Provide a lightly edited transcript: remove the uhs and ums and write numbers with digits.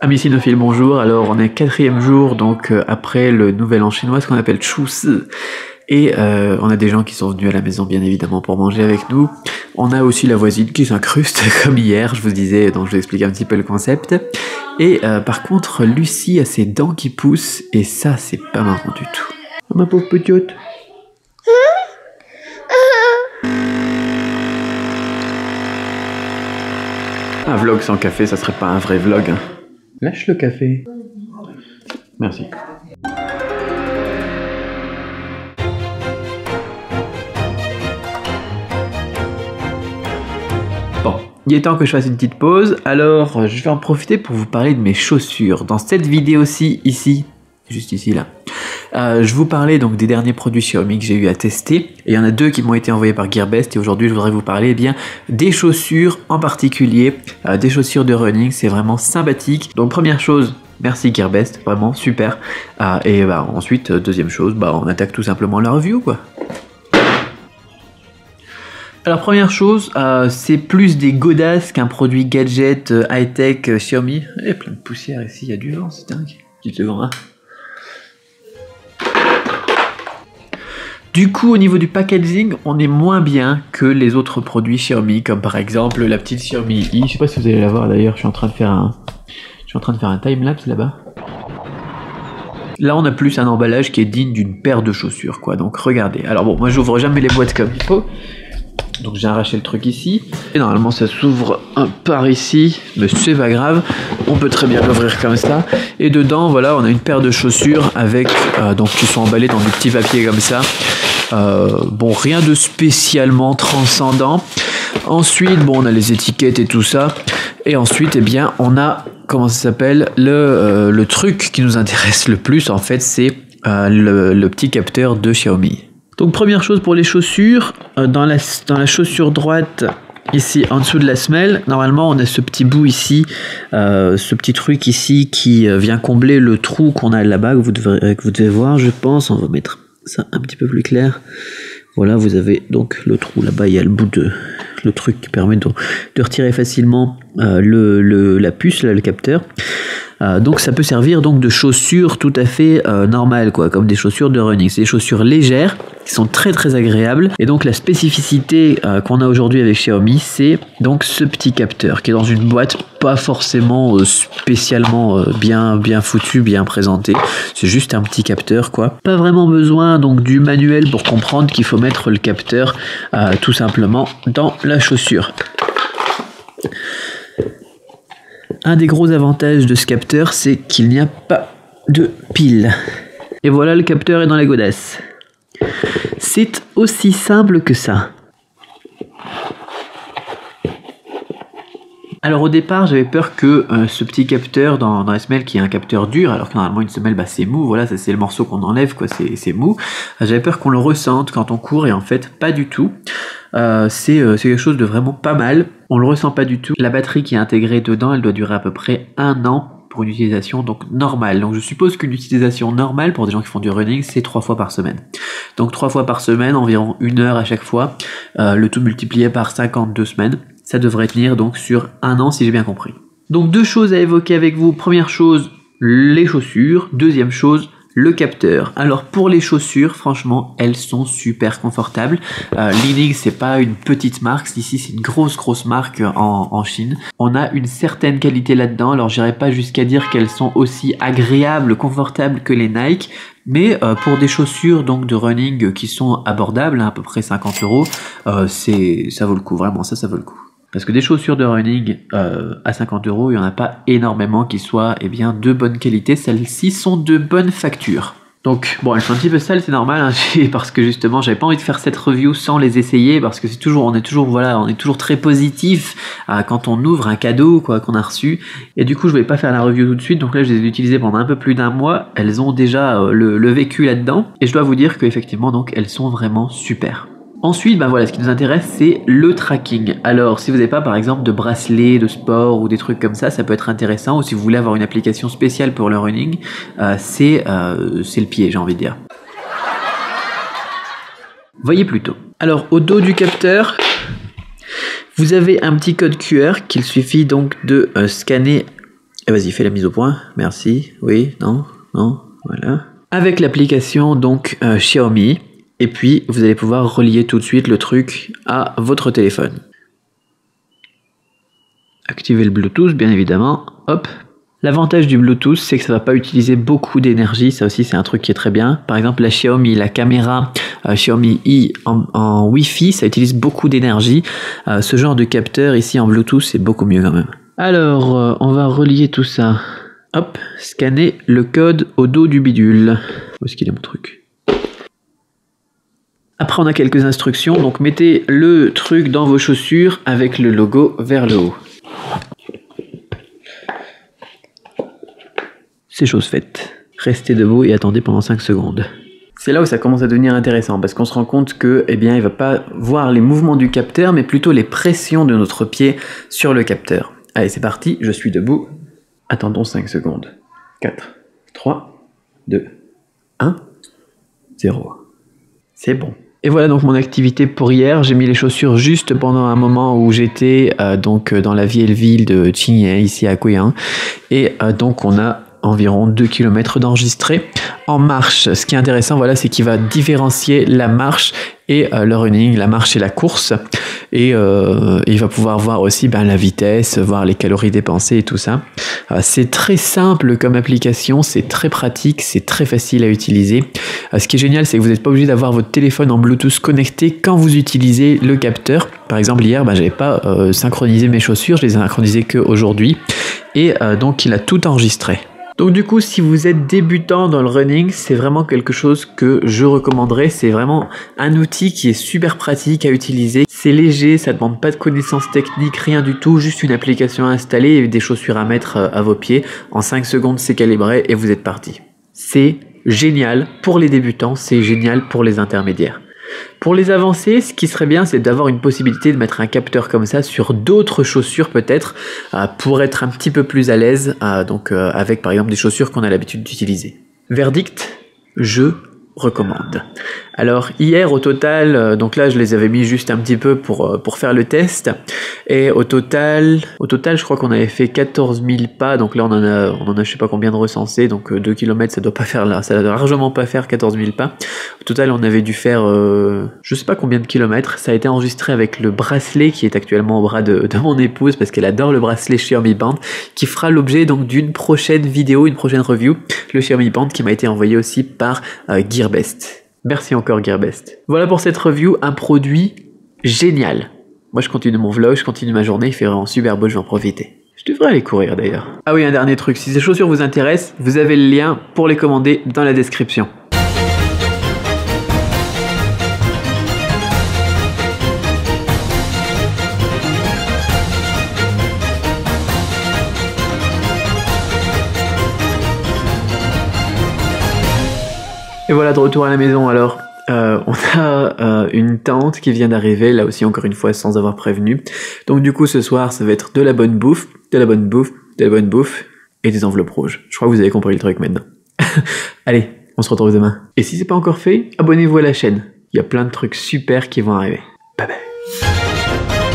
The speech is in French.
Amis cinophiles, bonjour. Alors, on est 4e jour, donc après le nouvel an chinois, ce qu'on appelle Chusi. Et on a des gens qui sont venus à la maison, bien évidemment, pour manger avec nous. On a aussi la voisine qui s'incruste, comme hier, je vous disais, donc je vous explique un petit peu le concept. Et par contre, Lucie a ses dents qui poussent, et ça, c'est pas marrant du tout. Oh, ma pauvre petite. Un vlog sans café, ça serait pas un vrai vlog. Hein. Lâche le café. Merci. Bon, il est temps que je fasse une petite pause, alors je vais en profiter pour vous parler de mes chaussures. Dans cette vidéo-ci, ici, juste ici là, je vous parlais donc des derniers produits Xiaomi que j'ai eu à tester. Et il y en a deux qui m'ont été envoyés par Gearbest et aujourd'hui je voudrais vous parler bien des chaussures en particulier, des chaussures de running, c'est vraiment sympathique. Donc première chose, merci Gearbest, vraiment super. Et ensuite, deuxième chose, on attaque tout simplement la review quoi. Alors première chose, c'est plus des godasses qu'un produit gadget high-tech Xiaomi. Il y a plein de poussière ici, il y a du vent, c'est dingue. Petite seconde, hein. Du coup, au niveau du packaging, on est moins bien que les autres produits Xiaomi, comme par exemple la petite Xiaomi I. Je sais pas si vous allez la voir d'ailleurs, je suis en train de faire un time-lapse là-bas. Là, on a plus un emballage qui est digne d'une paire de chaussures, quoi. Donc, regardez. Alors bon, moi, j'ouvre jamais les boîtes comme il faut. Donc, j'ai arraché le truc ici. Et normalement, ça s'ouvre par ici. Mais c'est pas grave. On peut très bien l'ouvrir comme ça. Et dedans, voilà, on a une paire de chaussures avec, donc, qui sont emballées dans du petit papier comme ça. Bon, rien de spécialement transcendant. Ensuite, bon, on a les étiquettes et tout ça. Et ensuite, eh bien, on a, comment ça s'appelle, le truc qui nous intéresse le plus, en fait, c'est le petit capteur de Xiaomi. Donc, première chose pour les chaussures, dans la chaussure droite, ici, en dessous de la semelle, normalement, on a ce petit bout ici, ce petit truc ici qui vient combler le trou qu'on a là-bas, que vous devez voir, je pense. On va mettre ça un petit peu plus clair. Voilà, vous avez donc le trou là-bas, il y a le bout de le truc qui permet de retirer facilement la puce, là, le capteur. Donc ça peut servir donc de chaussures tout à fait normales, quoi, comme des chaussures de running. C'est des chaussures légères qui sont très très agréables. Et donc la spécificité qu'on a aujourd'hui avec Xiaomi, c'est donc ce petit capteur qui est dans une boîte pas forcément spécialement bien foutu, bien présenté. C'est juste un petit capteur, quoi. Pas vraiment besoin donc du manuel pour comprendre qu'il faut mettre le capteur tout simplement dans la chaussure. Un des gros avantages de ce capteur, c'est qu'il n'y a pas de pile. Et voilà, le capteur est dans la godasse. C'est aussi simple que ça. Alors au départ, j'avais peur que ce petit capteur dans la semelle, qui est un capteur dur, alors que normalement une semelle c'est mou, voilà, c'est le morceau qu'on enlève, quoi, c'est mou. J'avais peur qu'on le ressente quand on court et en fait pas du tout. C'est quelque chose de vraiment pas mal. On le ressent pas du tout. La batterie qui est intégrée dedans, elle doit durer à peu près 1 an pour une utilisation donc normale. Donc je suppose qu'une utilisation normale pour des gens qui font du running, c'est 3 fois par semaine. Donc 3 fois par semaine, environ 1 heure à chaque fois, le tout multiplié par 52 semaines. Ça devrait tenir donc sur 1 an si j'ai bien compris. Donc 2 choses à évoquer avec vous. Première chose, les chaussures. Deuxième chose, le capteur. Alors pour les chaussures, franchement, elles sont super confortables. Li-Ning, c'est pas une petite marque, ici c'est une grosse marque en Chine. On a une certaine qualité là-dedans, alors j'irai pas jusqu'à dire qu'elles sont aussi agréables, confortables que les Nike, mais pour des chaussures donc de running qui sont abordables, à peu près 50 €, ça vaut le coup, vraiment, ça vaut le coup. Parce que des chaussures de running à 50 €, il n'y en a pas énormément qui soient de bonne qualité. Celles-ci sont de bonne facture. Donc bon, elles sont un petit peu sales, c'est normal, hein, parce que justement, j'avais pas envie de faire cette review sans les essayer, parce que on est toujours très positif quand on ouvre un cadeau quoi qu'on a reçu. Et du coup, je vais pas faire la review tout de suite. Donc là, je les ai utilisées pendant un peu plus d'1 mois. Elles ont déjà le vécu là-dedans, et je dois vous dire qu'effectivement, donc elles sont vraiment super. Ensuite, voilà, ce qui nous intéresse, c'est le tracking. Alors, si vous n'avez pas, par exemple, de bracelet de sport ou des trucs comme ça peut être intéressant. Ou si vous voulez avoir une application spéciale pour le running, c'est le pied, j'ai envie de dire. Voyez plutôt. Alors, au dos du capteur, vous avez un petit code QR qu'il suffit donc de scanner Et vas-y, fais la mise au point. Merci. Oui, non, non, voilà. Avec l'application donc Xiaomi, et puis vous allez pouvoir relier tout de suite le truc à votre téléphone. Activez le Bluetooth, bien évidemment. Hop. L'avantage du Bluetooth, c'est que ça va pas utiliser beaucoup d'énergie. Ça aussi, c'est un truc qui est très bien. Par exemple, la Xiaomi, la caméra Xiaomi i en Wi-Fi, ça utilise beaucoup d'énergie. Ce genre de capteur ici en Bluetooth, c'est beaucoup mieux quand même. Alors, on va relier tout ça. Hop, scanner le code au dos du bidule. Où est-ce qu'il est mon truc? Après, on a quelques instructions. Donc, mettez le truc dans vos chaussures avec le logo vers le haut. C'est chose faite. Restez debout et attendez pendant 5 secondes. C'est là où ça commence à devenir intéressant parce qu'on se rend compte que, eh bien, il va pas voir les mouvements du capteur, mais plutôt les pressions de notre pied sur le capteur. Allez, c'est parti, je suis debout. Attendons 5 secondes. 4, 3, 2, 1, 0. C'est bon. Et voilà donc mon activité pour hier. J'ai mis les chaussures juste pendant un moment où j'étais donc dans la vieille ville de Qingye, ici à Guiyang. Et donc on a environ 2 km d'enregistré en marche. Ce qui est intéressant, voilà, c'est qu'il va différencier la marche et le running, la marche et la course. Et il va pouvoir voir aussi la vitesse, voir les calories dépensées et tout ça. C'est très simple comme application, c'est très pratique, c'est très facile à utiliser. Ce qui est génial, c'est que vous n'êtes pas obligé d'avoir votre téléphone en Bluetooth connecté quand vous utilisez le capteur. Par exemple, hier, j'avais pas synchronisé mes chaussures, je les ai synchronisées qu'aujourd'hui. Et donc, il a tout enregistré. Donc du coup, si vous êtes débutant dans le running, c'est vraiment quelque chose que je recommanderais. C'est vraiment un outil qui est super pratique à utiliser. C'est léger, ça ne demande pas de connaissances techniques, rien du tout. Juste une application à installer et des chaussures à mettre à vos pieds. En 5 secondes, c'est calibré et vous êtes parti. C'est génial pour les débutants, c'est génial pour les intermédiaires. Pour les avancés, ce qui serait bien, c'est d'avoir une possibilité de mettre un capteur comme ça sur d'autres chaussures peut-être pour être un petit peu plus à l'aise, avec par exemple des chaussures qu'on a l'habitude d'utiliser. Verdict, je recommande. Alors hier au total, donc là je les avais mis juste un petit peu pour faire le test, et au total je crois qu'on avait fait 14 000 pas, donc là on en a je sais pas combien de recensés, donc 2 km ça doit largement pas faire 14 000 pas. Au total on avait dû faire je sais pas combien de kilomètres. Ça a été enregistré avec le bracelet qui est actuellement au bras de mon épouse parce qu'elle adore le bracelet Xiaomi Band, qui fera l'objet donc d'une prochaine vidéo, une prochaine review, le Xiaomi Band qui m'a été envoyé aussi par Gearbest. Merci encore Gearbest. Voilà pour cette review, un produit génial. Moi je continue mon vlog, je continue ma journée, il fait vraiment super beau, je vais en profiter. Je devrais aller courir d'ailleurs. Ah oui, un dernier truc, si ces chaussures vous intéressent, vous avez le lien pour les commander dans la description. Et voilà, de retour à la maison alors. On a une tante qui vient d'arriver, là aussi encore une fois sans avoir prévenu. Donc du coup ce soir ça va être de la bonne bouffe, de la bonne bouffe, de la bonne bouffe et des enveloppes rouges. Je crois que vous avez compris le truc maintenant. Allez, on se retrouve demain. Et si c'est pas encore fait, abonnez-vous à la chaîne. Il y a plein de trucs super qui vont arriver. Bye bye.